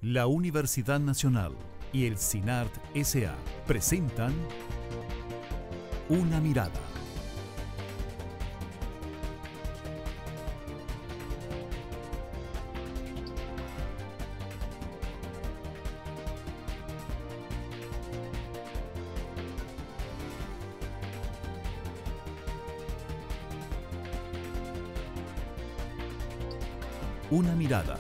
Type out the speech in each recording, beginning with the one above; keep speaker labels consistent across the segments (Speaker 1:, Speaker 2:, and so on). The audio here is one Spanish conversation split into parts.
Speaker 1: La Universidad Nacional y el CINART S.A. presentan Una Mirada. Una Mirada.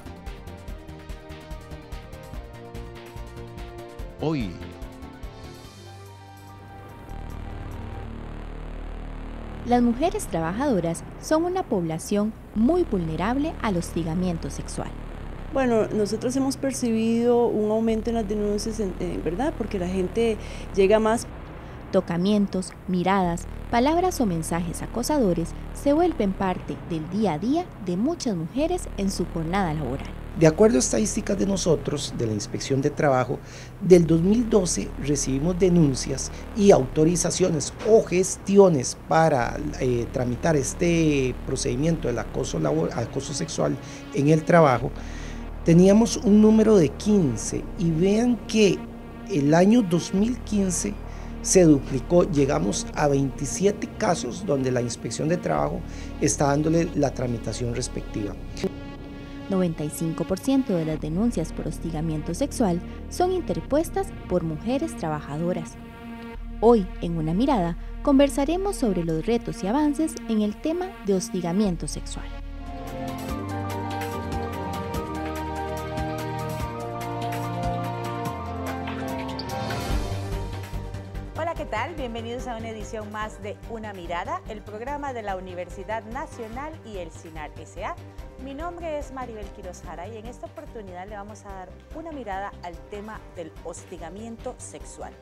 Speaker 2: Hoy,
Speaker 3: las mujeres trabajadoras son una población muy vulnerable al hostigamiento sexual.
Speaker 4: Bueno, nosotros hemos percibido un aumento en las denuncias, ¿verdad? Porque la gente llega más.
Speaker 3: Tocamientos, miradas, palabras o mensajes acosadores se vuelven parte del día a día de muchas mujeres en su jornada laboral.
Speaker 5: De acuerdo a estadísticas de nosotros, de la Inspección de Trabajo, del 2012 recibimos denuncias y autorizaciones o gestiones para tramitar este procedimiento del acoso sexual en el trabajo. Teníamos un número de 15 y vean que el año 2015 se duplicó, llegamos a 27 casos donde la Inspección de Trabajo está dándole la tramitación respectiva.
Speaker 3: 95% de las denuncias por hostigamiento sexual son interpuestas por mujeres trabajadoras. Hoy, en Una Mirada, conversaremos sobre los retos y avances en el tema de hostigamiento sexual.
Speaker 6: Hola, ¿qué tal? Bienvenidos a una edición más de Una Mirada, el programa de la Universidad Nacional y el CINART S.A. Mi nombre es Maribel Quiroz Jara y en esta oportunidad le vamos a dar una mirada al tema del hostigamiento sexual.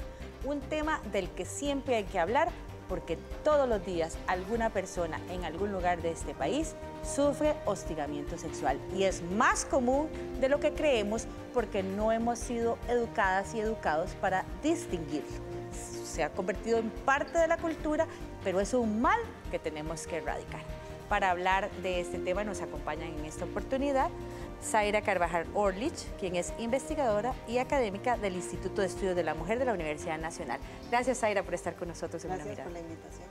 Speaker 6: Un tema del que siempre hay que hablar porque todos los días alguna persona en algún lugar de este país sufre hostigamiento sexual y es más común de lo que creemos porque no hemos sido educadas y educados para distinguirlo. Se ha convertido en parte de la cultura, pero es un mal que tenemos que erradicar. Para hablar de este tema nos acompañan en esta oportunidad Zaira Carvajal Orlich, quien es investigadora y académica del Instituto de Estudios de la Mujer de la Universidad Nacional. Gracias, Zaira, por estar con nosotros en Una Mirada.
Speaker 4: Gracias por la invitación.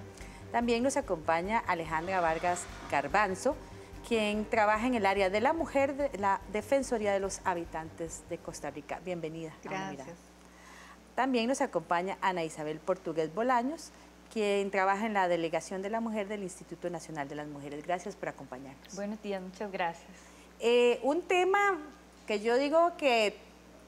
Speaker 6: También nos acompaña Alejandra Vargas Garbanzo, quien trabaja en el área de la mujer de la Defensoría de los Habitantes de Costa Rica. Bienvenida.
Speaker 7: Gracias.
Speaker 6: También nos acompaña Ana Isabel Portugués Bolaños, quien trabaja en la Delegación de la Mujer del Instituto Nacional de las Mujeres. Gracias por acompañarnos.
Speaker 7: Buenos días, muchas gracias.
Speaker 6: Un tema que yo digo que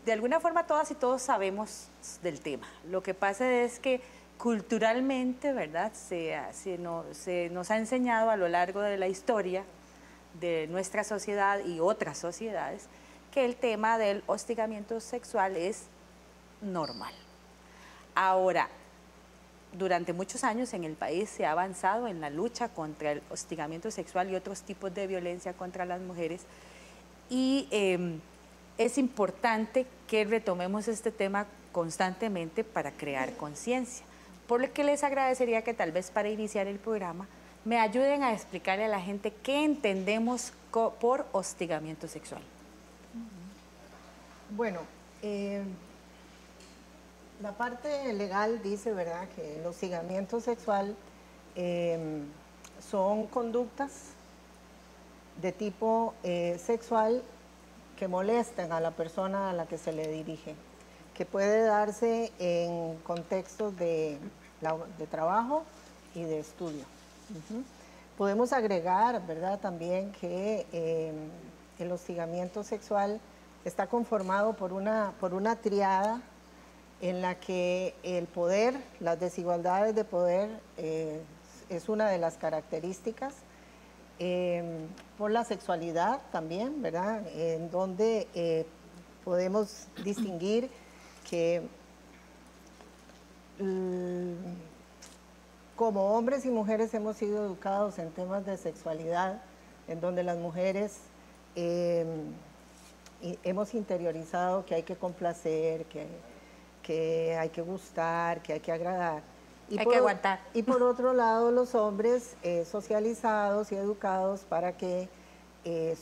Speaker 6: de alguna forma todas y todos sabemos del tema. Lo que pasa es que culturalmente, ¿verdad? Se nos ha enseñado a lo largo de la historia de nuestra sociedad y otras sociedades que el tema del hostigamiento sexual es normal. Ahora, durante muchos años en el país se ha avanzado en la lucha contra el hostigamiento sexual y otros tipos de violencia contra las mujeres y es importante que retomemos este tema constantemente para crear conciencia. Por lo que les agradecería que tal vez para iniciar el programa me ayuden a explicarle a la gente qué entendemos por hostigamiento sexual.
Speaker 7: Bueno, la parte legal dice, ¿verdad?, que el hostigamiento sexual son conductas de tipo sexual que molestan a la persona a la que se le dirige, que puede darse en contextos de trabajo y de estudio. Podemos agregar, ¿verdad?, también que el hostigamiento sexual está conformado por una triada en la que el poder, las desigualdades de poder es una de las características, por la sexualidad también, ¿verdad? En donde podemos distinguir que como hombres y mujeres hemos sido educados en temas de sexualidad, en donde las mujeres hemos interiorizado que hay que complacer, que hay que gustar, que hay que agradar.
Speaker 6: Hay que aguantar.
Speaker 7: Y por otro lado, los hombres socializados y educados para que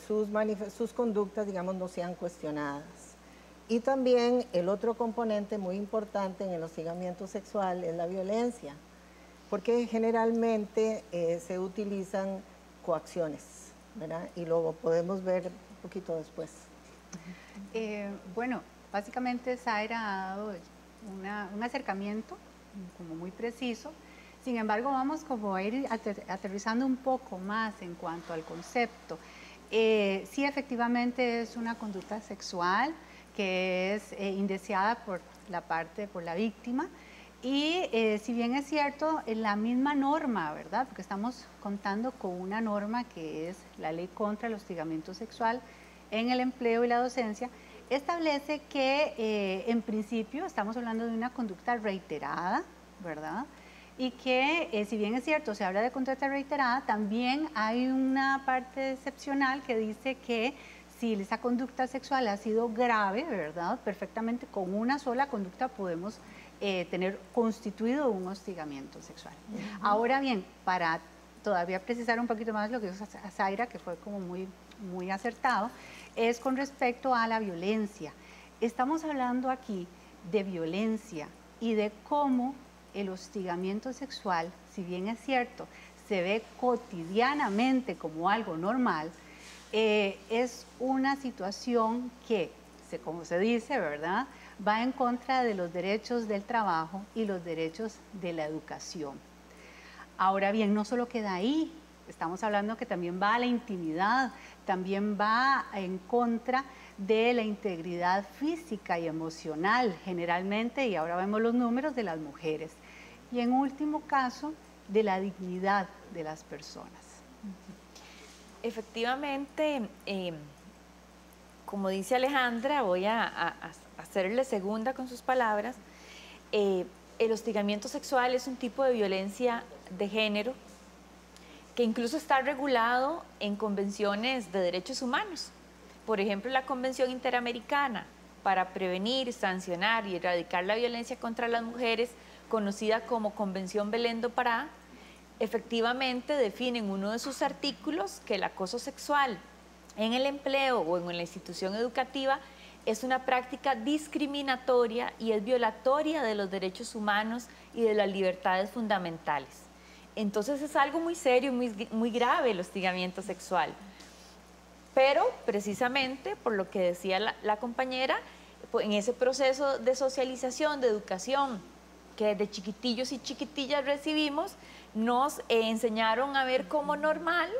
Speaker 7: sus conductas, digamos, no sean cuestionadas. Y también el otro componente muy importante en el hostigamiento sexual es la violencia, porque generalmente se utilizan coacciones, ¿verdad? Y lo podemos ver un poquito después.
Speaker 2: Bueno, básicamente Zaira ha dado un acercamiento como muy preciso. Sin embargo, vamos como a ir aterrizando un poco más en cuanto al concepto. Sí, efectivamente es una conducta sexual que es indeseada por la víctima. Y si bien es cierto, en la misma norma, ¿verdad? Porque estamos contando con una norma que es la Ley contra el Hostigamiento Sexual en el Empleo y la Docencia, establece que en principio estamos hablando de una conducta reiterada, ¿verdad? Y que si bien es cierto, se habla de conducta reiterada, también hay una parte excepcional que dice que si esa conducta sexual ha sido grave, ¿verdad? Perfectamente con una sola conducta podemos tener constituido un hostigamiento sexual. Ahora bien, para todavía precisar un poquito más lo que dijo Zaira, que fue como muy acertado, es con respecto a la violencia. Estamos hablando aquí de violencia y de cómo el hostigamiento sexual, si bien es cierto, se ve cotidianamente como algo normal, es una situación que, como se dice, ¿verdad?, va en contra de los derechos del trabajo y los derechos de la educación. Ahora bien, no solo queda ahí, estamos hablando que también va a la intimidad, también va en contra de la integridad física y emocional, generalmente, y ahora vemos los números, de las mujeres. Y en último caso, de la dignidad de las personas.
Speaker 8: Efectivamente, como dice Alejandra, voy a hacerle segunda con sus palabras. El hostigamiento sexual es un tipo de violencia de género que incluso está regulado en convenciones de derechos humanos. Por ejemplo, la Convención Interamericana para prevenir, sancionar y erradicar la violencia contra las mujeres, conocida como Convención Belén do Pará, efectivamente define en uno de sus artículos que el acoso sexual en el empleo o en la institución educativa es una práctica discriminatoria y es violatoria de los derechos humanos y de las libertades fundamentales. Entonces es algo muy serio y muy grave el hostigamiento sexual. Pero precisamente, por lo que decía la compañera, en ese proceso de socialización, de educación, que desde chiquitillos y chiquitillas recibimos, nos enseñaron a ver como normal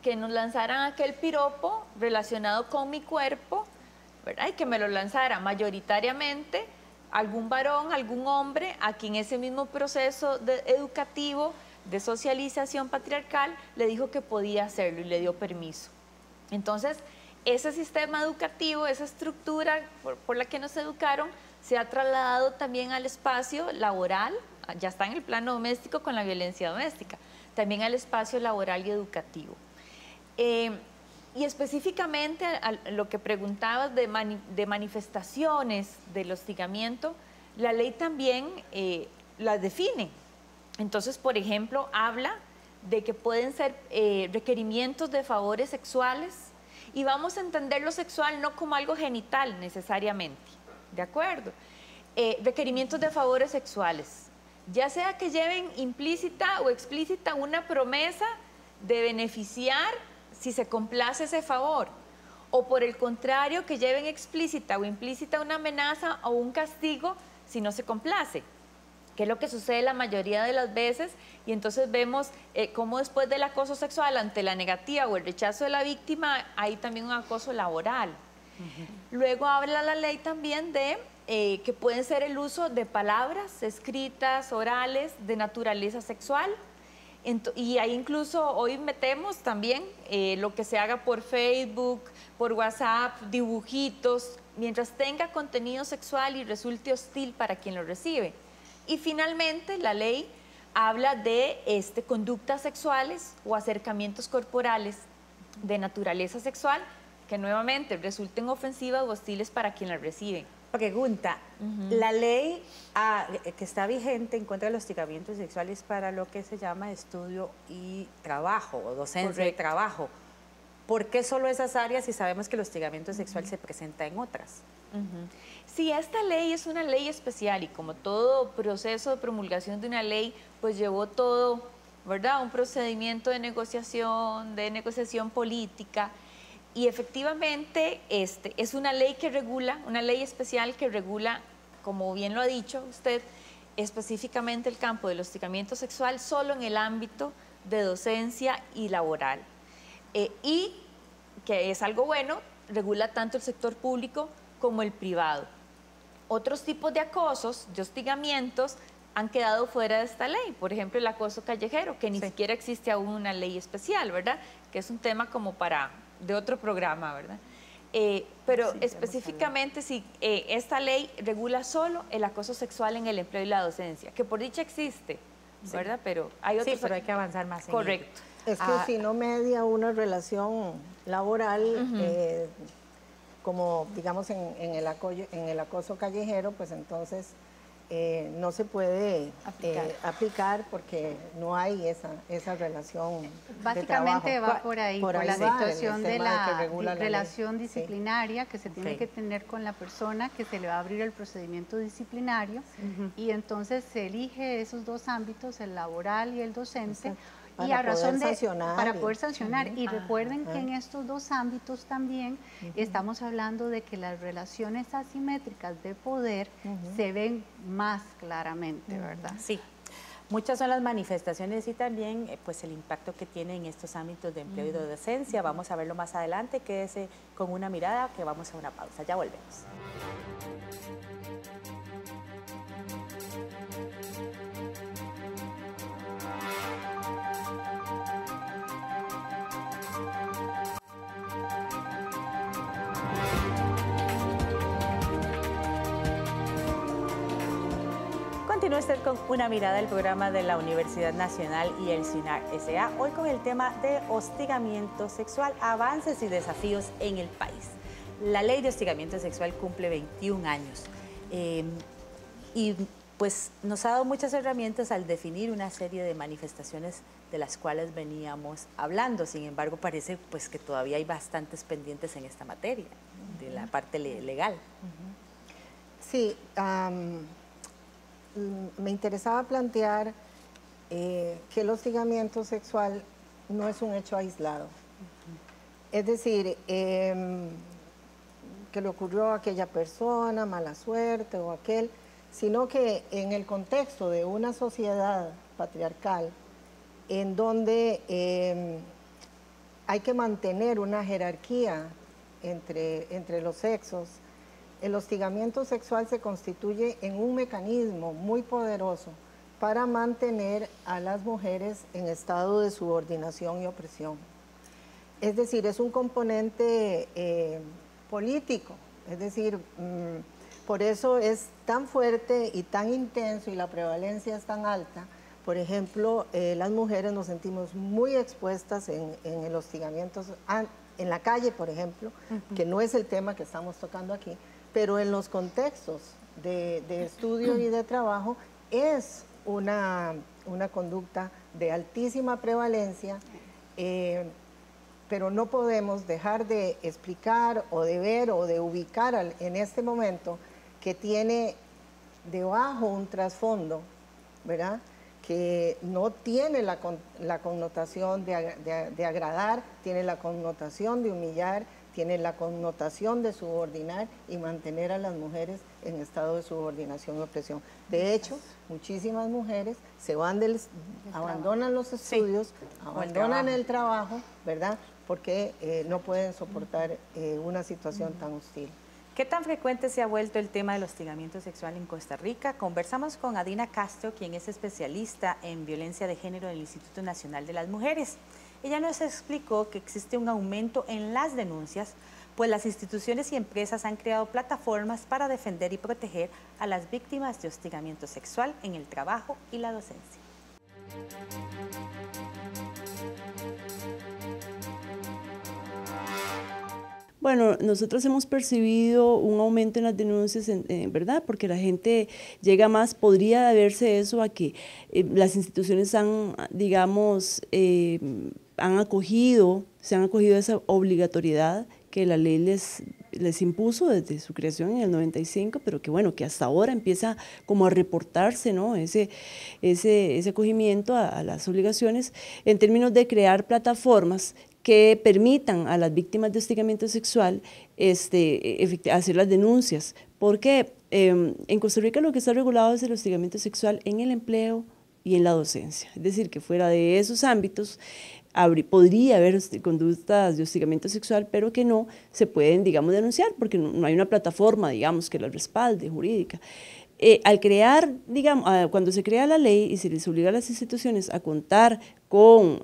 Speaker 8: que nos lanzaran aquel piropo relacionado con mi cuerpo, ¿verdad? Y que me lo lanzara mayoritariamente algún varón, algún hombre, a quien ese mismo proceso educativo, de socialización patriarcal, le dijo que podía hacerlo y le dio permiso. Entonces, ese sistema educativo, esa estructura por la que nos educaron, se ha trasladado también al espacio laboral, ya está en el plano doméstico con la violencia doméstica, también al espacio laboral y educativo. Y específicamente a lo que preguntabas de manifestaciones del hostigamiento, la ley también las define. Entonces, por ejemplo, habla de que pueden ser requerimientos de favores sexuales, y vamos a entender lo sexual no como algo genital necesariamente, ¿de acuerdo? Requerimientos de favores sexuales, ya sea que lleven implícita o explícita una promesa de beneficiar si se complace ese favor, o por el contrario, que lleven explícita o implícita una amenaza o un castigo si no se complace, que es lo que sucede la mayoría de las veces. Y entonces vemos cómo después del acoso sexual, ante la negativa o el rechazo de la víctima, hay también un acoso laboral. Luego habla la ley también de que pueden ser el uso de palabras escritas, orales, de naturaleza sexual. Y ahí incluso hoy metemos también lo que se haga por Facebook, por WhatsApp, dibujitos, mientras tenga contenido sexual y resulte hostil para quien lo recibe. Y finalmente la ley habla de conductas sexuales o acercamientos corporales de naturaleza sexual que nuevamente resulten ofensivas o hostiles para quien las recibe.
Speaker 6: Pregunta, la ley que está vigente en contra del hostigamiento sexual es para lo que se llama estudio y trabajo, o docencia y trabajo. ¿Por qué solo esas áreas si sabemos que el hostigamiento sexual se presenta en otras?
Speaker 8: Sí, esta ley es una ley especial y como todo proceso de promulgación de una ley, pues llevó todo, ¿verdad? Un procedimiento de negociación política y efectivamente es una ley que regula, una ley especial que regula, como bien lo ha dicho usted, específicamente el campo del hostigamiento sexual solo en el ámbito de docencia y laboral. Y, que es algo bueno, regula tanto el sector público como el privado. Otros tipos de acosos, de hostigamientos, han quedado fuera de esta ley. Por ejemplo, el acoso callejero, que ni siquiera existe aún una ley especial, ¿verdad? Que es un tema como de otro programa, ¿verdad? Pero sí, específicamente, sí, esta ley regula solo el acoso sexual en el empleo y la docencia, que por dicha existe, ¿verdad? Pero hay otros...
Speaker 6: Sí, pero hay que avanzar más en
Speaker 8: Correcto.
Speaker 6: ello.
Speaker 7: Es que si no media una relación laboral, como digamos en el acoso callejero, pues entonces no se puede aplicar porque no hay esa relación.
Speaker 2: Básicamente
Speaker 7: de trabajo.
Speaker 2: va por ahí, por la situación de la relación disciplinaria que se tiene que tener con la persona, que se le va a abrir el procedimiento disciplinario y entonces se elige esos dos ámbitos, el laboral y el docente. Y a razón para poder sancionar. Y recuerden que en estos dos ámbitos también estamos hablando de que las relaciones asimétricas de poder se ven más claramente, ¿verdad?
Speaker 6: Sí. Muchas son las manifestaciones y también pues el impacto que tiene en estos ámbitos de empleo y de docencia. Vamos a verlo más adelante. Quédese con una mirada que vamos a una pausa. Ya volvemos. Continúa usted con una mirada del programa de la Universidad Nacional y el CINAR S.A. Hoy con el tema de hostigamiento sexual, avances y desafíos en el país. La ley de hostigamiento sexual cumple 21 años y pues nos ha dado muchas herramientas al definir una serie de manifestaciones de las cuales veníamos hablando. Sin embargo, parece pues que todavía hay bastantes pendientes en esta materia, de la parte legal.
Speaker 7: Sí, me interesaba plantear que el hostigamiento sexual no es un hecho aislado. Es decir, que le ocurrió a aquella persona, mala suerte o aquel, sino que en el contexto de una sociedad patriarcal en donde hay que mantener una jerarquía entre los sexos, el hostigamiento sexual se constituye en un mecanismo muy poderoso para mantener a las mujeres en estado de subordinación y opresión. Es decir, es un componente político, es decir, por eso es tan fuerte y tan intenso y la prevalencia es tan alta. Por ejemplo, las mujeres nos sentimos muy expuestas en el hostigamiento, en la calle, por ejemplo, que no es el tema que estamos tocando aquí, pero en los contextos de estudio y de trabajo es una conducta de altísima prevalencia, pero no podemos dejar de explicar o de ver o de ubicar en este momento que tiene debajo un trasfondo, ¿verdad?, que no tiene la connotación de agradar, tiene la connotación de humillar, tiene la connotación de subordinar y mantener a las mujeres en estado de subordinación y opresión. De hecho, muchísimas mujeres se van abandonan los estudios, abandonan el trabajo, ¿verdad?, porque no pueden soportar una situación tan hostil.
Speaker 6: ¿Qué tan frecuente se ha vuelto el tema del hostigamiento sexual en Costa Rica? Conversamos con Adina Castro, quien es especialista en violencia de género del Instituto Nacional de las Mujeres. Ella nos explicó que existe un aumento en las denuncias, pues las instituciones y empresas han creado plataformas para defender y proteger a las víctimas de hostigamiento sexual en el trabajo y la docencia.
Speaker 4: Bueno, nosotros hemos percibido un aumento en las denuncias, ¿verdad? Porque la gente llega más, podría deberse eso a que las instituciones han, digamos, se han acogido a esa obligatoriedad que la ley les les impuso desde su creación en el 95, pero que bueno, que hasta ahora empieza como a reportarse, ¿no? ese acogimiento a las obligaciones en términos de crear plataformas que permitan a las víctimas de hostigamiento sexual hacer las denuncias, porque en Costa Rica lo que está regulado es el hostigamiento sexual en el empleo y en la docencia, es decir, que fuera de esos ámbitos podría haber conductas de hostigamiento sexual, pero que no se pueden, digamos, denunciar, porque no hay una plataforma, digamos, que la respalde, jurídica. Al crear, digamos, cuando se crea la ley y se les obliga a las instituciones a contar con,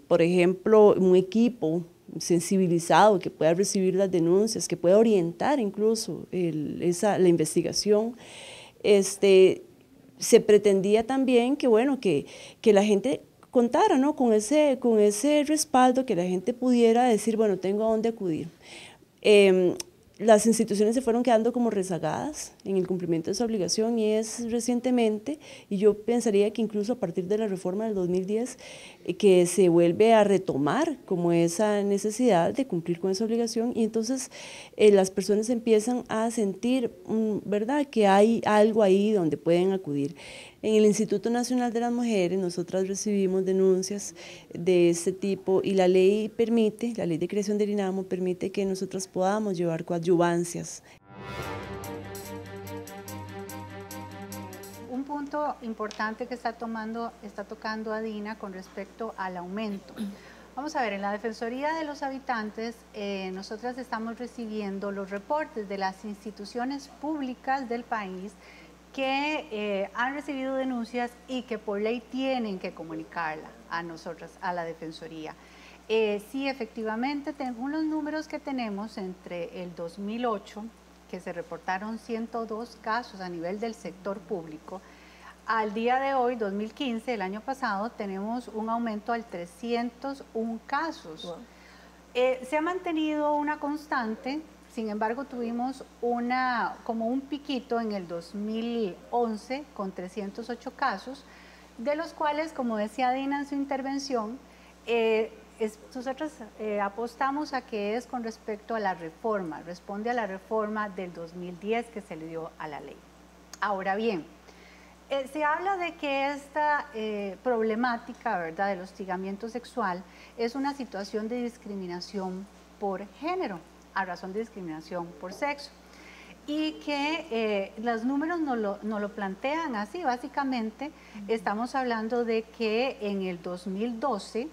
Speaker 4: por ejemplo, un equipo sensibilizado que pueda recibir las denuncias, que pueda orientar incluso la investigación, se pretendía también que, bueno, que la gente contara, ¿no? con ese respaldo, que la gente pudiera decir, bueno, tengo a dónde acudir. Las instituciones se fueron quedando como rezagadas en el cumplimiento de esa obligación y es recientemente, y yo pensaría que incluso a partir de la reforma del 2010, que se vuelve a retomar como esa necesidad de cumplir con esa obligación y entonces las personas empiezan a sentir, ¿verdad?, que hay algo ahí donde pueden acudir. En el Instituto Nacional de las Mujeres nosotras recibimos denuncias de este tipo y la ley de creación del INAMO permite que nosotras podamos llevar coadyuvancias.
Speaker 2: Un punto importante que está tocando Adina con respecto al aumento. Vamos a ver, en la Defensoría de los Habitantes, nosotras estamos recibiendo los reportes de las instituciones públicas del país que han recibido denuncias y que por ley tienen que comunicarla a nosotras, a la Defensoría. Sí, efectivamente, según los números que tenemos entre el 2008, que se reportaron 102 casos a nivel del sector público, al día de hoy, 2015, el año pasado, tenemos un aumento al 301 casos. Wow. Se ha mantenido una constante. Sin embargo, tuvimos como un piquito en el 2011 con 308 casos, de los cuales, como decía Dina en su intervención, nosotros apostamos a que es con respecto a la reforma, responde a la reforma del 2010 que se le dio a la ley. Ahora bien, se habla de que esta problemática, ¿verdad?, del hostigamiento sexual es una situación de discriminación por género, a razón de discriminación por sexo, y que los números no lo plantean así. Básicamente estamos hablando de que en el 2012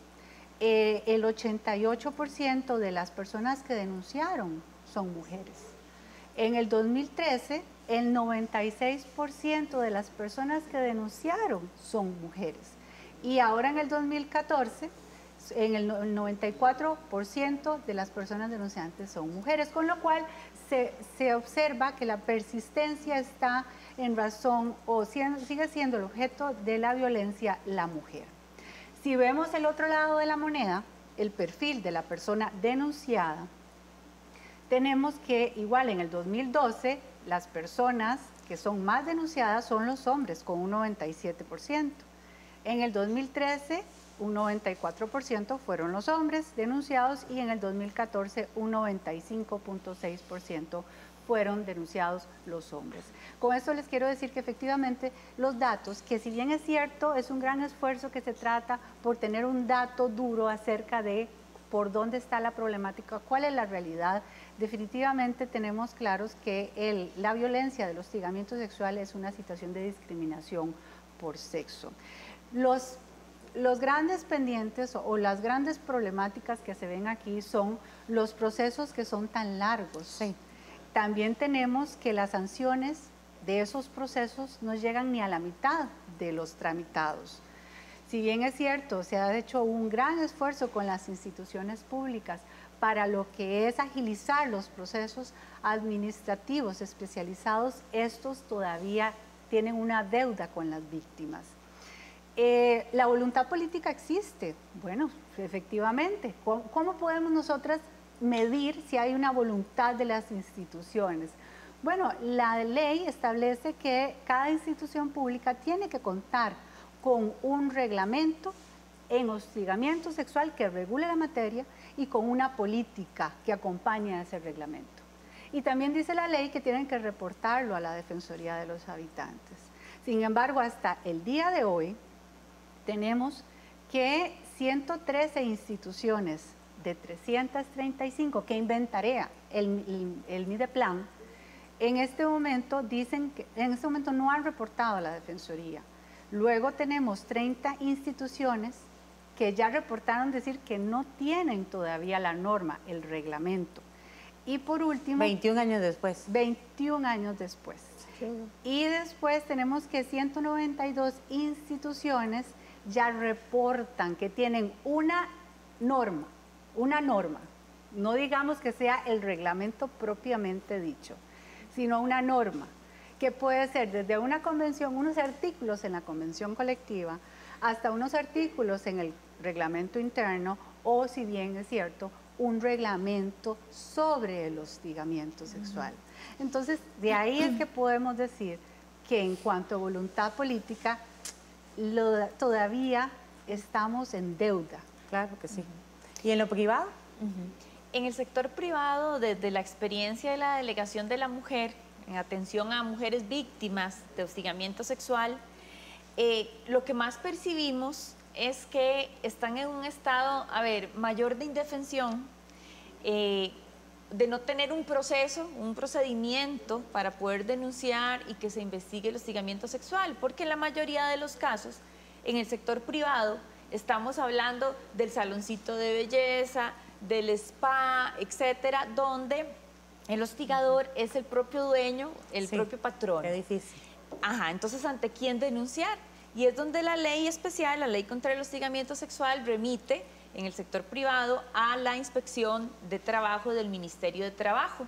Speaker 2: el 88% de las personas que denunciaron son mujeres. En el 2013 el 96% de las personas que denunciaron son mujeres, y ahora en el 2014 en el 94% de las personas denunciantes son mujeres, con lo cual se observa que la persistencia está en razón o sigue siendo el objeto de la violencia la mujer. Si vemos el otro lado de la moneda, el perfil de la persona denunciada, tenemos que igual en el 2012 las personas que son más denunciadas son los hombres con un 97%. En el 2013 un 94% fueron los hombres denunciados y en el 2014 un 95.6% fueron denunciados los hombres. Con esto les quiero decir que efectivamente los datos, que si bien es cierto, es un gran esfuerzo que se trata por tener un dato duro acerca de por dónde está la problemática, cuál es la realidad, definitivamente tenemos claros que la violencia del hostigamiento sexual es una situación de discriminación por sexo. Los grandes pendientes o las grandes problemáticas que se ven aquí son los procesos que son tan largos. Sí. También tenemos que las sanciones de esos procesos no llegan ni a la mitad de los tramitados. Si bien es cierto, se ha hecho un gran esfuerzo con las instituciones públicas para lo que es agilizar los procesos administrativos especializados, estos todavía tienen una deuda con las víctimas. La voluntad política existe. Bueno, efectivamente. ¿Cómo podemos nosotras medir si hay una voluntad de las instituciones? Bueno, la ley establece que cada institución pública tiene que contar con un reglamento en hostigamiento sexual que regule la materia y con una política que acompañe a ese reglamento. Y también dice la ley que tienen que reportarlo a la Defensoría de los Habitantes. Sin embargo, hasta el día de hoy tenemos que 113 instituciones de 335 que inventarea el Mideplan, en este momento no han reportado a la Defensoría. Luego tenemos 30 instituciones que ya reportaron decir que no tienen todavía la norma, el reglamento. Y por último...
Speaker 6: 21 años después.
Speaker 2: 21 años después. Sí. Y después tenemos que 192 instituciones ya reportan que tienen una norma, no digamos que sea el reglamento propiamente dicho, sino una norma, que puede ser desde una convención, unos artículos en la convención colectiva, hasta unos artículos en el reglamento interno, o si bien es cierto, un reglamento sobre el hostigamiento sexual. Entonces, de ahí es que podemos decir que en cuanto a voluntad política, todavía estamos en deuda.
Speaker 6: Claro que sí. ¿Y en lo privado?
Speaker 8: En el sector privado, desde la experiencia de la Delegación de la Mujer, en atención a mujeres víctimas de hostigamiento sexual, lo que más percibimos es que están en un estado, mayor de indefensión, de no tener un proceso, un procedimiento para poder denunciar y que se investigue el hostigamiento sexual, porque en la mayoría de los casos, en el sector privado, estamos hablando del saloncito de belleza, del spa, etcétera, donde el hostigador es el propio dueño, el propio patrón.
Speaker 6: Qué difícil.
Speaker 8: Ajá, entonces, ¿ante quién denunciar? Y es donde la ley especial, la ley contra el hostigamiento sexual, remite en el sector privado a la inspección de trabajo del Ministerio de Trabajo,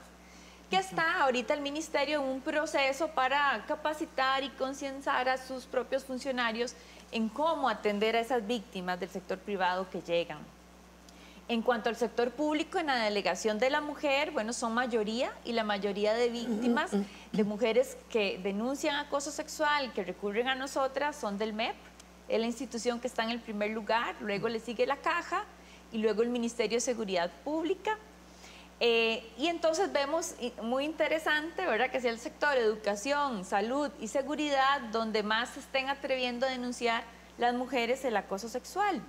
Speaker 8: que está ahorita el Ministerio en un proceso para capacitar y concienciar a sus propios funcionarios en cómo atender a esas víctimas del sector privado que llegan. En cuanto al sector público, en la Delegación de la Mujer, bueno, son mayoría, y la mayoría de víctimas de mujeres que denuncian acoso sexual, que recurren a nosotras, son del MEP, es la institución que está en el primer lugar, luego le sigue la Caja y luego el Ministerio de Seguridad Pública. Y entonces vemos, muy interesante, ¿verdad?, que sea el sector educación, salud y seguridad donde más se estén atreviendo a denunciar las mujeres el acoso sexual.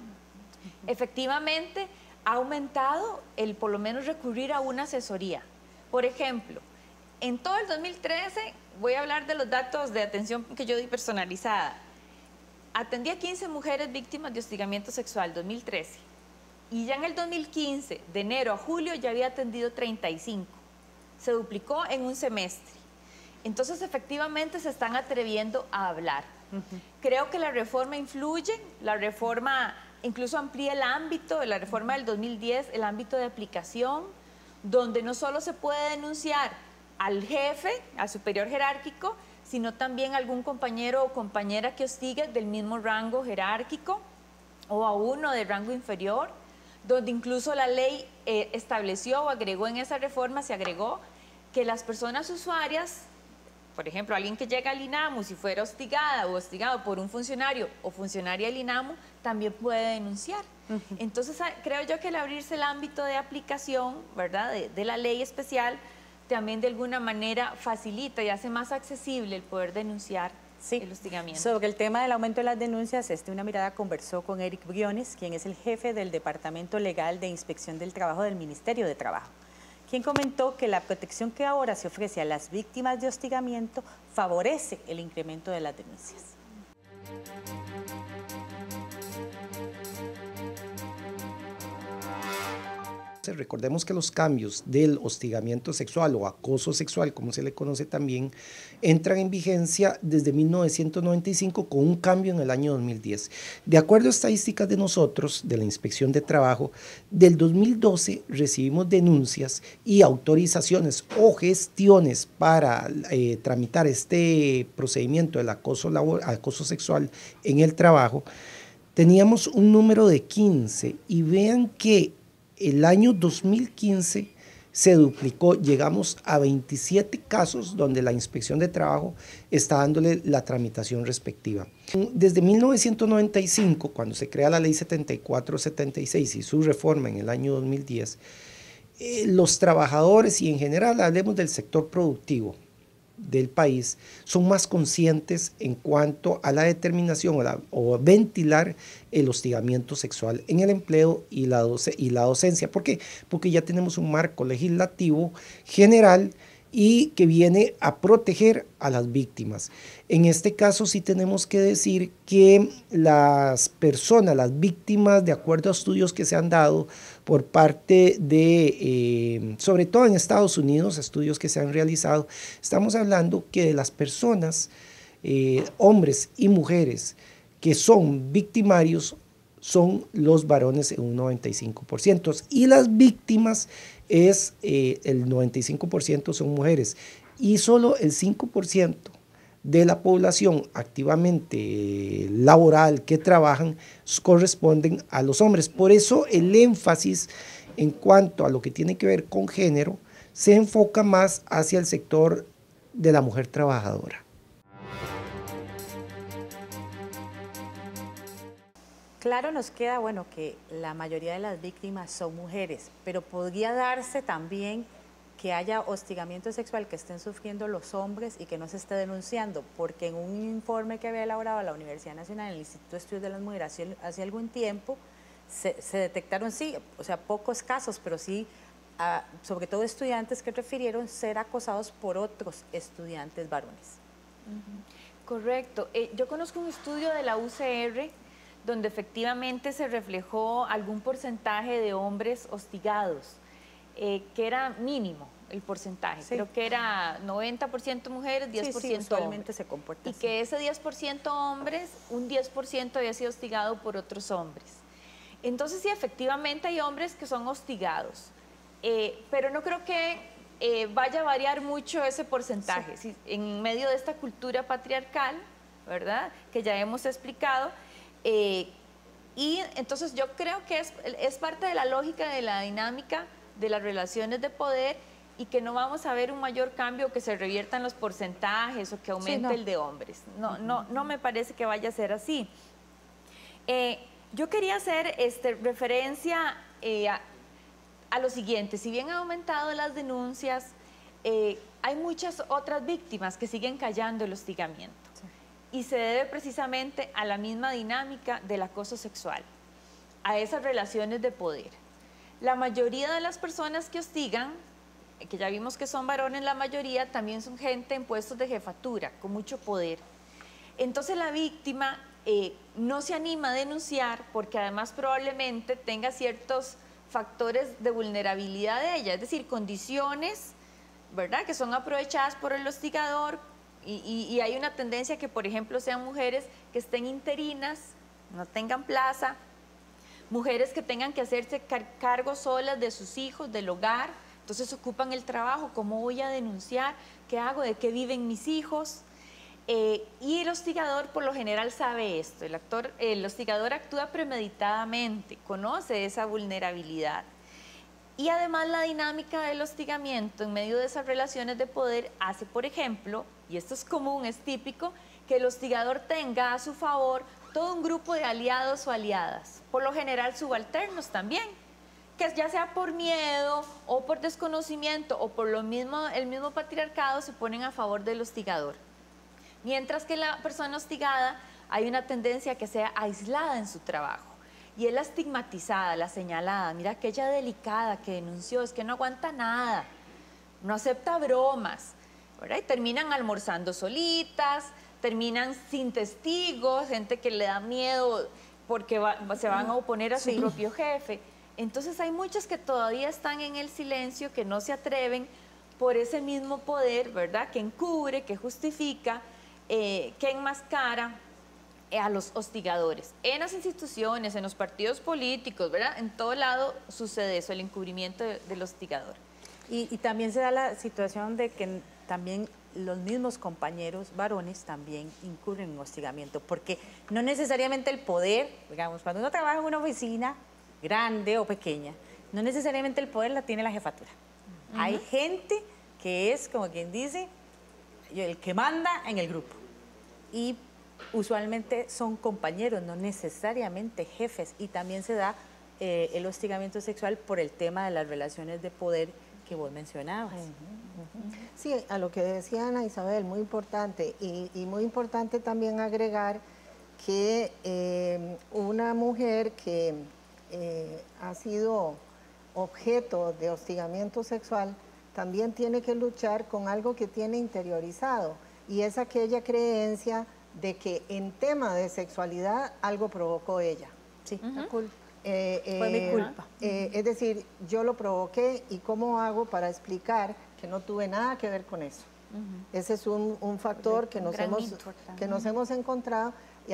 Speaker 8: Efectivamente, ha aumentado el por lo menos recurrir a una asesoría. Por ejemplo, en todo el 2013, voy a hablar de los datos de atención que yo di personalizada, atendí a 15 mujeres víctimas de hostigamiento sexual, 2013. Y ya en el 2015, de enero a julio, ya había atendido 35. Se duplicó en un semestre. Entonces, efectivamente, se están atreviendo a hablar. Creo que la reforma influye, la reforma incluso amplía el ámbito, de la reforma del 2010, el ámbito de aplicación, donde no solo se puede denunciar al jefe, al superior jerárquico, sino también a algún compañero o compañera que hostigue del mismo rango jerárquico o a uno de rango inferior, donde incluso la ley estableció o agregó en esa reforma, se agregó que las personas usuarias, por ejemplo, alguien que llega al INAMU, si fuera hostigada o hostigado por un funcionario o funcionaria del INAMU, también puede denunciar. Entonces, creo yo que el abrirse el ámbito de aplicación, ¿verdad?, de la ley especial, también de alguna manera facilita y hace más accesible el poder denunciar el hostigamiento.
Speaker 6: Sobre el tema del aumento de las denuncias, Una Mirada conversó con Eric Briones, quien es el jefe del Departamento Legal de Inspección del Trabajo del Ministerio de Trabajo, quien comentó que la protección que ahora se ofrece a las víctimas de hostigamiento favorece el incremento de las denuncias.
Speaker 5: Recordemos que los cambios del hostigamiento sexual o acoso sexual, como se le conoce también, entran en vigencia desde 1995 con un cambio en el año 2010. De acuerdo a estadísticas de nosotros, de la Inspección de Trabajo, del 2012 recibimos denuncias y autorizaciones o gestiones para tramitar este procedimiento del acoso sexual en el trabajo. Teníamos un número de 15 y vean que el año 2015 se duplicó, llegamos a 27 casos donde la Inspección de Trabajo está dándole la tramitación respectiva. Desde 1995, cuando se crea la Ley 7476 y su reforma en el año 2010, los trabajadores y en general hablemos del sector productivo del país son más conscientes en cuanto a la determinación o ventilar el hostigamiento sexual en el empleo y la docencia. ¿Por qué? Porque ya tenemos un marco legislativo general y que viene a proteger a las víctimas. En este caso sí tenemos que decir que las personas, las víctimas, de acuerdo a estudios que se han dado por parte de, sobre todo en Estados Unidos, estudios que se han realizado, estamos hablando que de las personas, hombres y mujeres que son victimarios, son los varones en un 95%, y las víctimas el 95% son mujeres, y solo el 5% de la población activamente laboral que trabajan corresponden a los hombres. Por eso el énfasis en cuanto a lo que tiene que ver con género se enfoca más hacia el sector de la mujer trabajadora.
Speaker 6: Claro, nos queda, bueno, que la mayoría de las víctimas son mujeres, pero podría darse también que haya hostigamiento sexual que estén sufriendo los hombres y que no se esté denunciando, porque en un informe que había elaborado la Universidad Nacional, el Instituto de Estudios de las Mujeres hace algún tiempo, se detectaron, sí, o sea, pocos casos, pero sí, sobre todo estudiantes que refirieron ser acosados por otros estudiantes varones.
Speaker 8: Correcto. Yo conozco un estudio de la UCR donde efectivamente se reflejó algún porcentaje de hombres hostigados, que era mínimo el porcentaje, sí. Creo que era 90% mujeres, 10%
Speaker 6: sí, usualmente
Speaker 8: hombres.
Speaker 6: Se comporta
Speaker 8: y
Speaker 6: así.
Speaker 8: Que ese 10% hombres, un 10% había sido hostigado por otros hombres. Entonces sí, efectivamente hay hombres que son hostigados, pero no creo que vaya a variar mucho ese porcentaje, sí. En medio de esta cultura patriarcal, ¿verdad?, que ya hemos explicado. Y entonces yo creo que es parte de la lógica de la dinámica de las relaciones de poder, y que no vamos a ver un mayor cambio, que se reviertan los porcentajes o que aumente el de hombres. No me parece que vaya a ser así. Yo quería hacer referencia a lo siguiente: si bien han aumentado las denuncias, hay muchas otras víctimas que siguen callando el hostigamiento. Y se debe precisamente a la misma dinámica del acoso sexual, a esas relaciones de poder. La mayoría de las personas que hostigan, que ya vimos que son varones, la mayoría también son gente en puestos de jefatura, con mucho poder. Entonces la víctima no se anima a denunciar, porque además probablemente tenga ciertos factores de vulnerabilidad de ella, es decir, condiciones, ¿verdad?, que son aprovechadas por el hostigador. Y hay una tendencia que, por ejemplo, sean mujeres que estén interinas, no tengan plaza, mujeres que tengan que hacerse cargo solas de sus hijos, del hogar, entonces ocupan el trabajo. ¿Cómo voy a denunciar? ¿Qué hago? ¿De qué viven mis hijos? Y el hostigador por lo general sabe esto, el hostigador actúa premeditadamente, conoce esa vulnerabilidad. Y además la dinámica del hostigamiento en medio de esas relaciones de poder hace, por ejemplo, y esto es común, es típico, que el hostigador tenga a su favor todo un grupo de aliados o aliadas, por lo general subalternos también, que ya sea por miedo o por desconocimiento o por el mismo patriarcado, se ponen a favor del hostigador. Mientras que la persona hostigada hay una tendencia a que sea aislada en su trabajo. Y es la estigmatizada, la señalada. Mira aquella delicada que denunció, es que no aguanta nada, no acepta bromas, ¿verdad? Y terminan almorzando solitas, terminan sin testigos, gente que le da miedo porque se van a oponer a su propio jefe. Entonces hay muchas que todavía están en el silencio, que no se atreven por ese mismo poder, ¿verdad?, que encubre, que justifica, que enmascara a los hostigadores. En las instituciones, en los partidos políticos, ¿verdad?, en todo lado sucede eso, el encubrimiento del hostigador.
Speaker 6: Y también se da la situación de que también los mismos compañeros varones también incurren en hostigamiento, porque no necesariamente el poder, digamos, cuando uno trabaja en una oficina grande o pequeña, no necesariamente el poder la tiene la jefatura. Hay gente que es, como quien dice, el que manda en el grupo. Y usualmente son compañeros, no necesariamente jefes, y también se da el hostigamiento sexual por el tema de las relaciones de poder que vos mencionabas.
Speaker 7: Sí, a lo que decía Ana Isabel, muy importante, y muy importante también agregar que una mujer que ha sido objeto de hostigamiento sexual también tiene que luchar con algo que tiene interiorizado, y es aquella creencia de que en tema de sexualidad algo provocó ella.
Speaker 6: Sí,
Speaker 2: La culpa.
Speaker 6: fue mi culpa.
Speaker 7: Es decir, yo lo provoqué y cómo hago para explicar que no tuve nada que ver con eso. Ese es un factor que nos hemos encontrado, y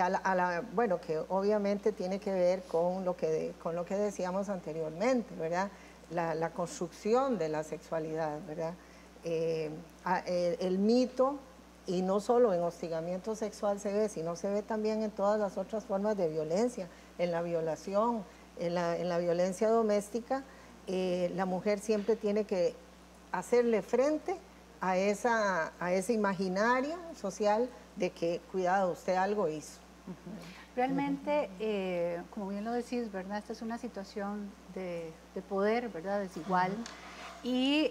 Speaker 7: bueno, que obviamente tiene que ver con lo que decíamos anteriormente, ¿verdad? La construcción de la sexualidad, ¿verdad? El mito, y no solo en hostigamiento sexual se ve, sino se ve también en todas las otras formas de violencia, en la violación, en la violencia doméstica. La mujer siempre tiene que hacerle frente a ese imaginario social de que, cuidado, usted algo hizo.
Speaker 2: Realmente, como bien lo decís, ¿verdad? Esta es una situación de poder, ¿verdad? Desigual. Y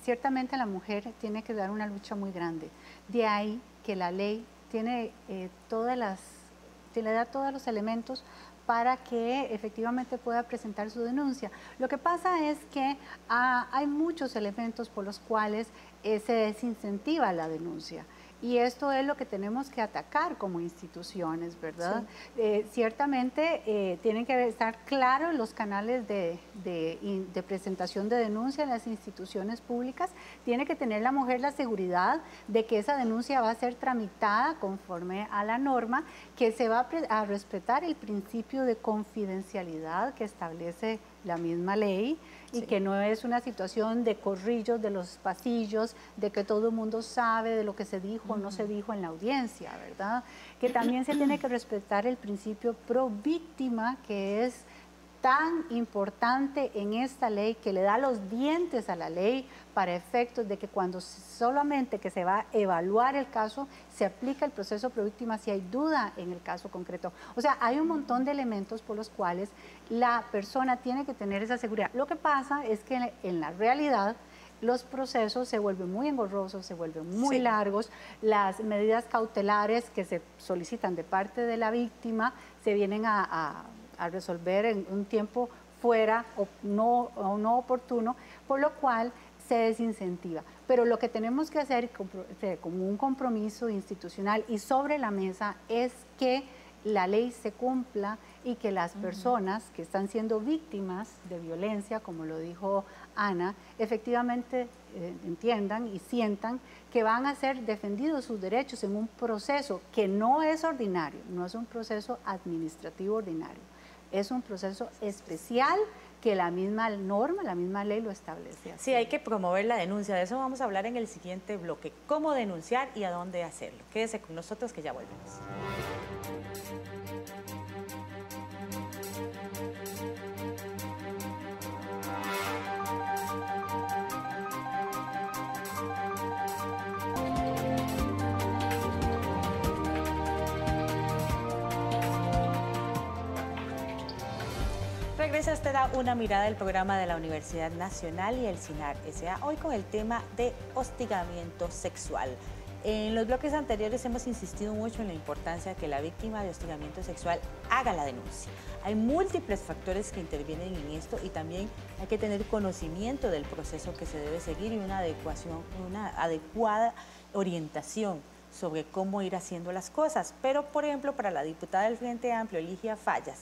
Speaker 2: ciertamente la mujer tiene que dar una lucha muy grande. De ahí que la ley tiene le da todos los elementos para que efectivamente pueda presentar su denuncia. Lo que pasa es que hay muchos elementos por los cuales se desincentiva la denuncia. Y esto es lo que tenemos que atacar como instituciones, ¿verdad? Sí. Ciertamente tienen que estar claros los canales de presentación de denuncia en las instituciones públicas. Tiene que tener la mujer la seguridad de que esa denuncia va a ser tramitada conforme a la norma, que se va a respetar el principio de confidencialidad que establece la misma ley, y que no es una situación de corrillos de los pasillos, de que todo el mundo sabe de lo que se dijo o no se dijo en la audiencia, ¿verdad? Que también se tiene que respetar el principio pro víctima, que es tan importante en esta ley, que le da los dientes a la ley para efectos de que cuando solamente que se va a evaluar el caso, se aplica el proceso pro víctima si hay duda en el caso concreto. O sea, hay un montón de elementos por los cuales la persona tiene que tener esa seguridad. Lo que pasa es que en la realidad los procesos se vuelven muy engorrosos, se vuelven muy largos, las medidas cautelares que se solicitan de parte de la víctima se vienen a resolver en un tiempo fuera o no oportuno, por lo cual se desincentiva. Pero lo que tenemos que hacer como un compromiso institucional y sobre la mesa es que la ley se cumpla y que las personas que están siendo víctimas de violencia, como lo dijo Ana, efectivamente entiendan y sientan que van a ser defendidos sus derechos en un proceso que no es ordinario, no es un proceso administrativo ordinario, es un proceso especial que la misma norma, la misma ley lo establece.
Speaker 6: Sí, hay que promover la denuncia, de eso vamos a hablar en el siguiente bloque, cómo denunciar y a dónde hacerlo. Quédese con nosotros que ya volvemos. Regresa usted a Una Mirada, del programa de la Universidad Nacional y el CINAR S.A. Hoy con el tema de hostigamiento sexual. En los bloques anteriores hemos insistido mucho en la importancia de que la víctima de hostigamiento sexual haga la denuncia. Hay múltiples factores que intervienen en esto y también hay que tener conocimiento del proceso que se debe seguir y una adecuada orientación sobre cómo ir haciendo las cosas. Pero, por ejemplo, para la diputada del Frente Amplio, Ligia Fallas,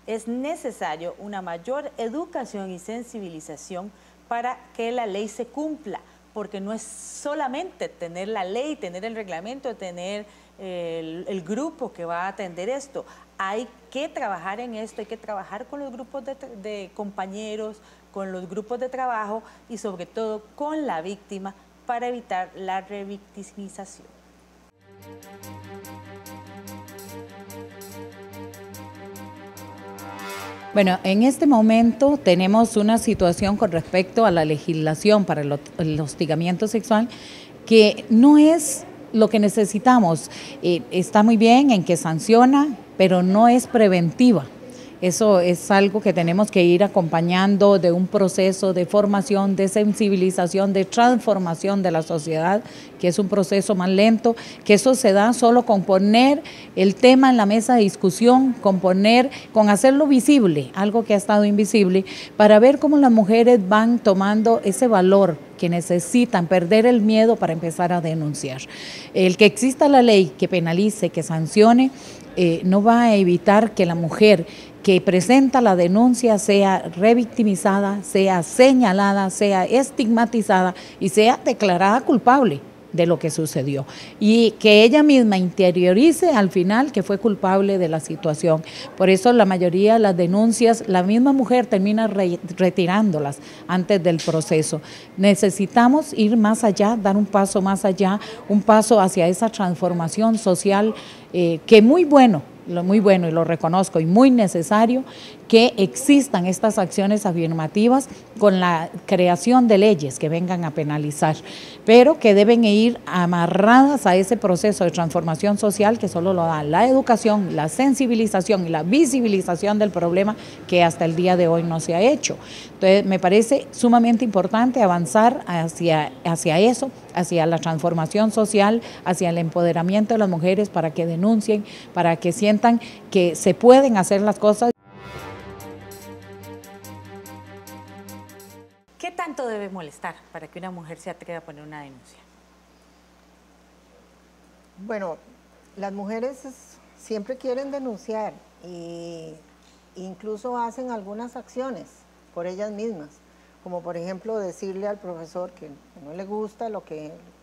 Speaker 6: es necesario una mayor educación y sensibilización para que la ley se cumpla, porque no es solamente tener la ley, tener el reglamento, tener el grupo que va a atender esto. Hay que trabajar en esto, hay que trabajar con los grupos de compañeros, con los grupos de trabajo y sobre todo con la víctima para evitar la revictimización.
Speaker 9: Bueno, en este momento tenemos una situación con respecto a la legislación para el hostigamiento sexual que no es lo que necesitamos. Está muy bien en que sanciona, pero no es preventiva. Eso es algo que tenemos que ir acompañando de un proceso de formación, de sensibilización, de transformación de la sociedad, que es un proceso más lento, que eso se da solo con poner el tema en la mesa de discusión, con hacerlo visible, algo que ha estado invisible, para ver cómo las mujeres van tomando ese valor que necesitan, perder el miedo para empezar a denunciar. El que exista la ley que penalice, que sancione, no va a evitar que la mujer que presenta la denuncia sea revictimizada, sea señalada, sea estigmatizada y sea declarada culpable de lo que sucedió, y que ella misma interiorice al final que fue culpable de la situación. Por eso la mayoría de las denuncias, la misma mujer termina retirándolas antes del proceso. Necesitamos ir más allá, dar un paso más allá, un paso hacia esa transformación social que muy bueno, y lo reconozco, y muy necesario que existan estas acciones afirmativas con la creación de leyes que vengan a penalizar, pero que deben ir amarradas a ese proceso de transformación social que solo lo da la educación, la sensibilización y la visibilización del problema, que hasta el día de hoy no se ha hecho. Entonces me parece sumamente importante avanzar hacia eso, hacia la transformación social, hacia el empoderamiento de las mujeres para que denuncien, para que sientan que se pueden hacer las cosas.
Speaker 6: ¿Qué tanto debe molestar para que una mujer se atreva a poner una denuncia?
Speaker 7: Bueno, las mujeres siempre quieren denunciar e incluso hacen algunas acciones por ellas mismas, como por ejemplo decirle al profesor que no le gusta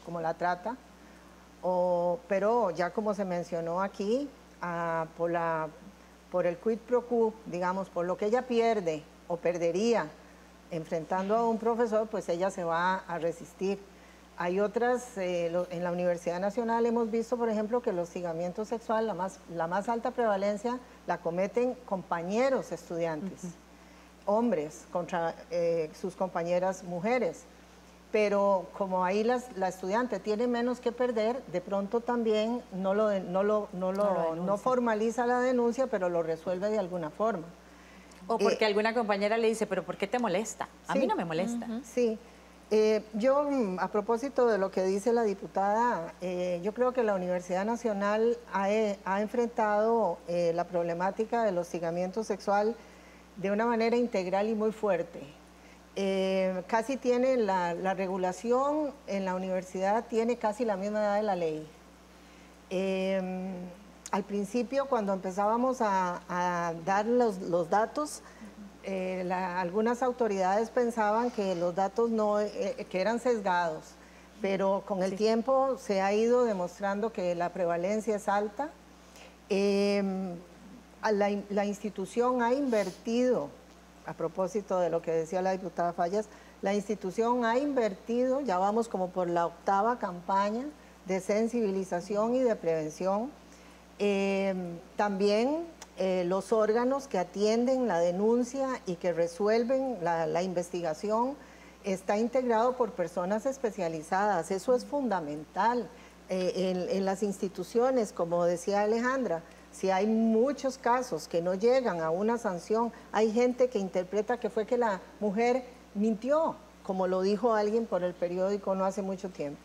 Speaker 7: cómo la trata, pero ya como se mencionó aquí, por el quid pro quo, digamos, por lo que ella pierde o perdería enfrentando a un profesor, pues ella se va a resistir. Hay otras, en la Universidad Nacional hemos visto, por ejemplo, que el hostigamiento sexual, la más alta prevalencia, la cometen compañeros estudiantes, hombres, contra sus compañeras mujeres. Pero como ahí la estudiante tiene menos que perder, de pronto también no formaliza la denuncia, pero lo resuelve de alguna forma.
Speaker 6: O porque alguna compañera le dice, pero ¿por qué te molesta? A mí no me molesta.
Speaker 7: Sí. Yo, a propósito de lo que dice la diputada, yo creo que la Universidad Nacional ha enfrentado la problemática del hostigamiento sexual de una manera integral y muy fuerte. Casi tiene la regulación en la universidad, tiene casi la misma edad de la ley. Al principio, cuando empezábamos a dar los datos, algunas autoridades pensaban que los datos que eran sesgados, pero con el tiempo se ha ido demostrando que la prevalencia es alta. La institución ha invertido, a propósito de lo que decía la diputada Fallas, la institución ha invertido, ya vamos como por la 8ª campaña de sensibilización y de prevención. También los órganos que atienden la denuncia y que resuelven la investigación está integrado por personas especializadas. Eso es fundamental. En las instituciones, como decía Alejandra, si hay muchos casos que no llegan a una sanción, hay gente que interpreta que fue que la mujer mintió, como lo dijo alguien por el periódico no hace mucho tiempo.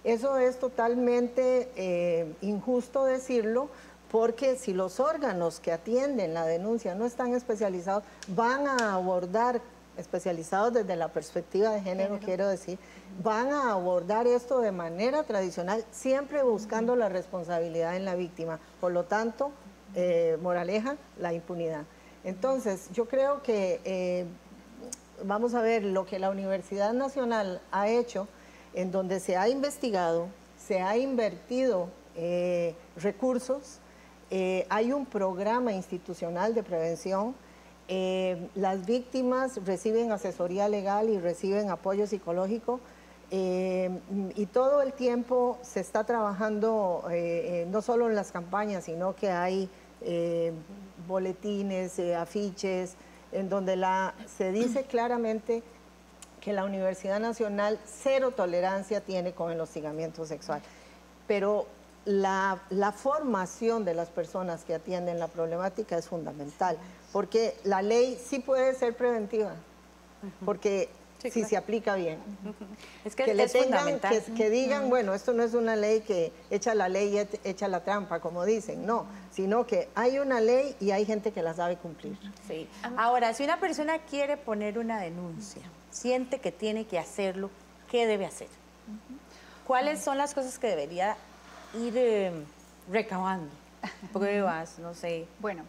Speaker 7: Eso es totalmente injusto decirlo, porque si los órganos que atienden la denuncia no están especializados, van a abordar, especializados desde la perspectiva de género, quiero decir, van a abordar esto de manera tradicional, siempre buscando la responsabilidad en la víctima. Por lo tanto, moraleja, la impunidad. Entonces, yo creo que, vamos a ver, lo que la Universidad Nacional ha hecho, en donde se ha investigado, se ha invertido recursos, hay un programa institucional de prevención, las víctimas reciben asesoría legal y reciben apoyo psicológico, y todo el tiempo se está trabajando, no solo en las campañas, sino que hay boletines, afiches, en donde se dice claramente que la Universidad Nacional cero tolerancia tiene con el hostigamiento sexual. Pero la formación de las personas que atienden la problemática es fundamental, porque la ley sí puede ser preventiva, porque si se aplica bien.
Speaker 6: Es que
Speaker 7: le
Speaker 6: es
Speaker 7: tengan,
Speaker 6: fundamental.
Speaker 7: que digan, bueno, esto no es una ley que echa la ley, echa la trampa, como dicen, no, sino que hay una ley y hay gente que la sabe cumplir.
Speaker 6: Sí. Ahora, si una persona quiere poner una denuncia, siente que tiene que hacerlo, ¿qué debe hacer? ¿Cuáles son las cosas que debería ir recabando? Pruebas, no sé.
Speaker 2: Bueno,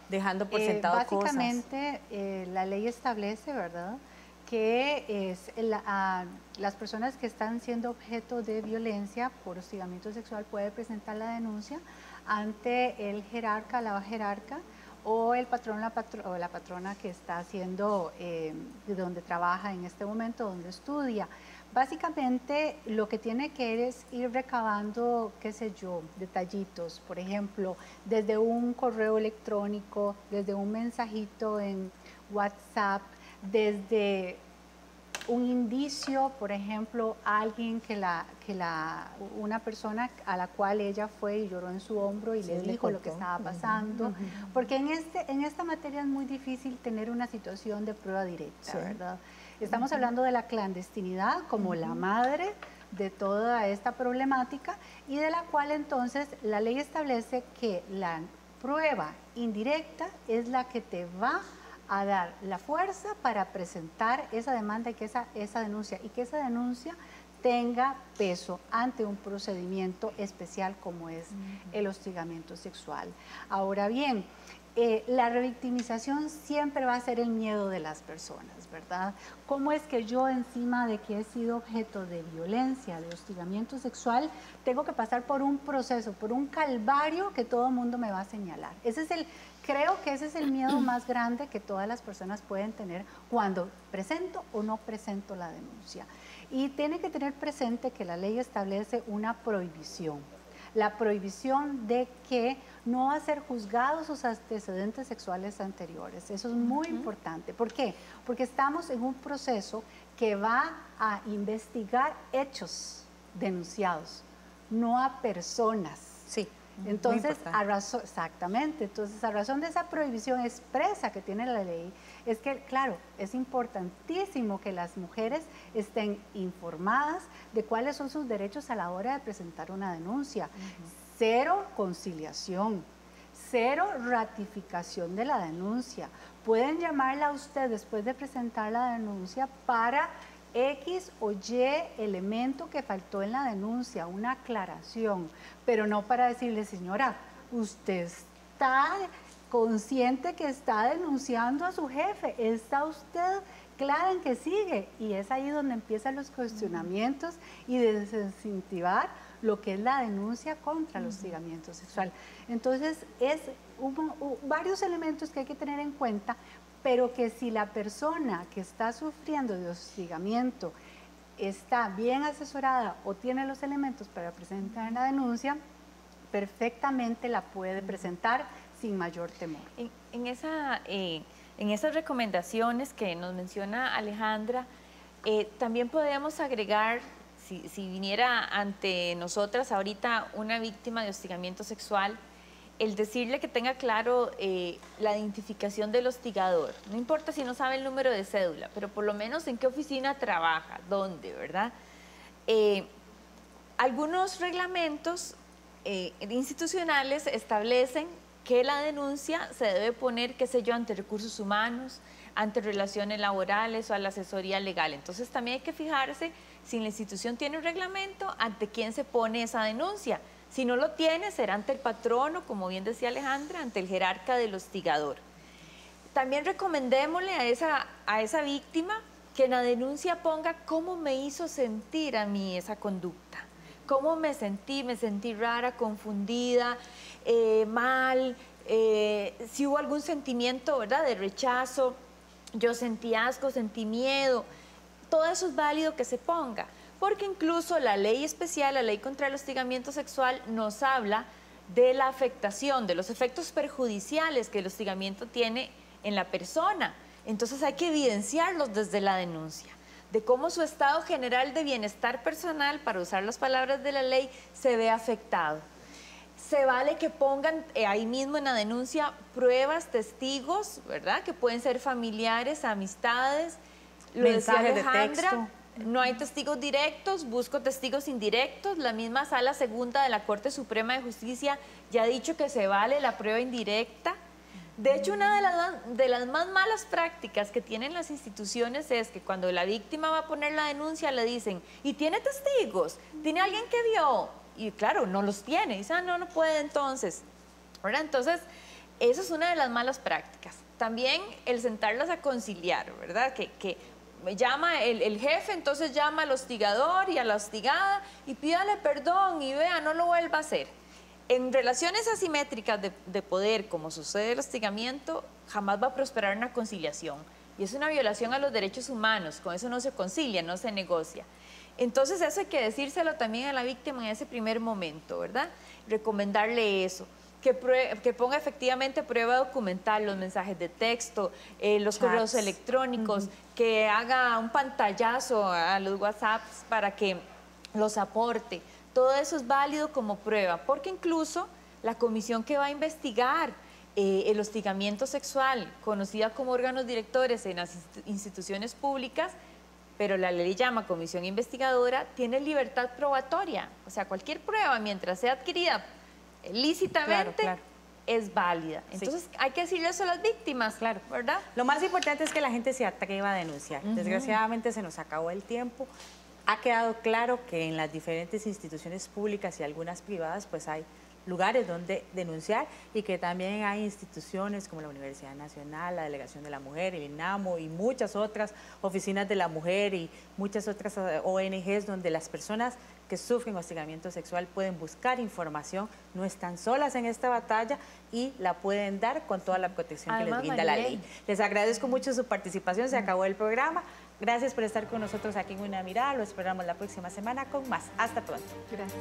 Speaker 6: dejando por sentado
Speaker 2: básicamente, la ley establece, ¿verdad?, que las personas que están siendo objeto de violencia por hostigamiento sexual pueden presentar la denuncia ante el jerarca, la jerarca, o el patrón o la patrona que está haciendo, donde trabaja en este momento, donde estudia. Básicamente lo que tiene que es ir recabando, qué sé yo, detallitos, por ejemplo, desde un correo electrónico, desde un mensajito en WhatsApp, desde un indicio, por ejemplo, alguien una persona a la cual ella fue y lloró en su hombro y le dijo lo que estaba pasando, porque en esta materia es muy difícil tener una situación de prueba directa, ¿verdad? Estamos hablando de la clandestinidad como la madre de toda esta problemática y de la cual entonces la ley establece que la prueba indirecta es la que te va a dar la fuerza para presentar esa demanda y que esa denuncia tenga peso ante un procedimiento especial como es el hostigamiento sexual. Ahora bien, la revictimización siempre va a ser el miedo de las personas, ¿verdad? ¿Cómo es que yo, encima de que he sido objeto de violencia, de hostigamiento sexual, tengo que pasar por un proceso, por un calvario que todo el mundo me va a señalar? Creo que ese es el miedo más grande que todas las personas pueden tener cuando presento o no presento la denuncia. Y tiene que tener presente que la ley establece una prohibición. La prohibición de que no va a ser juzgados sus antecedentes sexuales anteriores. Eso es muy importante. ¿Por qué? Porque estamos en un proceso que va a investigar hechos denunciados, no a personas.
Speaker 6: Sí.
Speaker 2: Entonces, exactamente. Entonces, a razón de esa prohibición expresa que tiene la ley, es que, claro, es importantísimo que las mujeres estén informadas de cuáles son sus derechos a la hora de presentar una denuncia. Cero conciliación, cero ratificación de la denuncia. Pueden llamarla a usted después de presentar la denuncia para X o Y elemento que faltó en la denuncia, una aclaración, pero no para decirle, señora, usted está consciente que está denunciando a su jefe, está usted clara en que sigue, y es ahí donde empiezan los cuestionamientos y desincentivar lo que es la denuncia contra el hostigamiento sexual. Entonces, hubo varios elementos que hay que tener en cuenta, pero que si la persona que está sufriendo de hostigamiento está bien asesorada o tiene los elementos para presentar la denuncia, perfectamente la puede presentar sin mayor temor.
Speaker 8: En esas recomendaciones que nos menciona Alejandra, también podemos agregar, si viniera ante nosotras ahorita una víctima de hostigamiento sexual, el decirle que tenga claro la identificación del hostigador. No importa si no sabe el número de cédula, pero por lo menos en qué oficina trabaja, dónde, ¿verdad? Algunos reglamentos institucionales establecen que la denuncia se debe poner, qué sé yo, ante recursos humanos, ante relaciones laborales o a la asesoría legal. Entonces también hay que fijarse si la institución tiene un reglamento, ante quién se pone esa denuncia. Si no lo tiene, será ante el patrono, como bien decía Alejandra, ante el jerarca del hostigador. También recomendémosle a esa víctima que en la denuncia ponga cómo me hizo sentir a mí esa conducta. Cómo me sentí rara, confundida, mal, si hubo algún sentimiento, ¿verdad?, de rechazo, yo sentí asco, sentí miedo. Todo eso es válido que se ponga, porque incluso la ley especial, la ley contra el hostigamiento sexual, nos habla de la afectación, de los efectos perjudiciales que el hostigamiento tiene en la persona. Entonces hay que evidenciarlos desde la denuncia, de cómo su estado general de bienestar personal, para usar las palabras de la ley, se ve afectado. Se vale que pongan ahí mismo en la denuncia pruebas, testigos, ¿verdad? Que pueden ser familiares, amistades. Lo decía Alejandra, no hay testigos directos, busco testigos indirectos. La misma Sala Segunda de la Corte Suprema de Justicia ya ha dicho que se vale la prueba indirecta. De hecho, una de las más malas prácticas que tienen las instituciones es que cuando la víctima va a poner la denuncia le dicen, ¿y tiene testigos? ¿Tiene alguien que vio? Y claro, no los tiene. Dice, no puede entonces. ¿Verdad? Entonces, eso es una de las malas prácticas. También el sentarlas a conciliar, ¿verdad? Que llama el jefe, entonces llama al hostigador y a la hostigada y pídale perdón y vea, no lo vuelva a hacer. En relaciones asimétricas de poder, como sucede el hostigamiento, jamás va a prosperar una conciliación. Y es una violación a los derechos humanos. Con eso no se concilia, no se negocia. Entonces eso hay que decírselo también a la víctima en ese primer momento, ¿verdad? Recomendarle eso. Que ponga efectivamente prueba documental, los mensajes de texto, los correos electrónicos, que haga un pantallazo a los WhatsApps para que los aporte. Todo eso es válido como prueba, porque incluso la comisión que va a investigar el hostigamiento sexual, conocida como órganos directores en las instituciones públicas, pero la ley llama comisión investigadora, tiene libertad probatoria. O sea, cualquier prueba, mientras sea adquirida lícitamente, es válida. Entonces, hay que decirle eso a las víctimas, ¿verdad?
Speaker 6: Lo más importante es que la gente se atreva a denunciar. Desgraciadamente se nos acabó el tiempo. Ha quedado claro que en las diferentes instituciones públicas y algunas privadas, pues hay lugares donde denunciar y que también hay instituciones como la Universidad Nacional, la Delegación de la Mujer, el INAMO y muchas otras oficinas de la mujer y muchas otras ONGs donde las personas que sufren hostigamiento sexual pueden buscar información, no están solas en esta batalla y la pueden dar con toda la protección que les brinda la ley. Les agradezco mucho su participación, se acabó el programa. Gracias por estar con nosotros aquí en Una Mirada, lo esperamos la próxima semana con más. Hasta pronto.
Speaker 2: Gracias.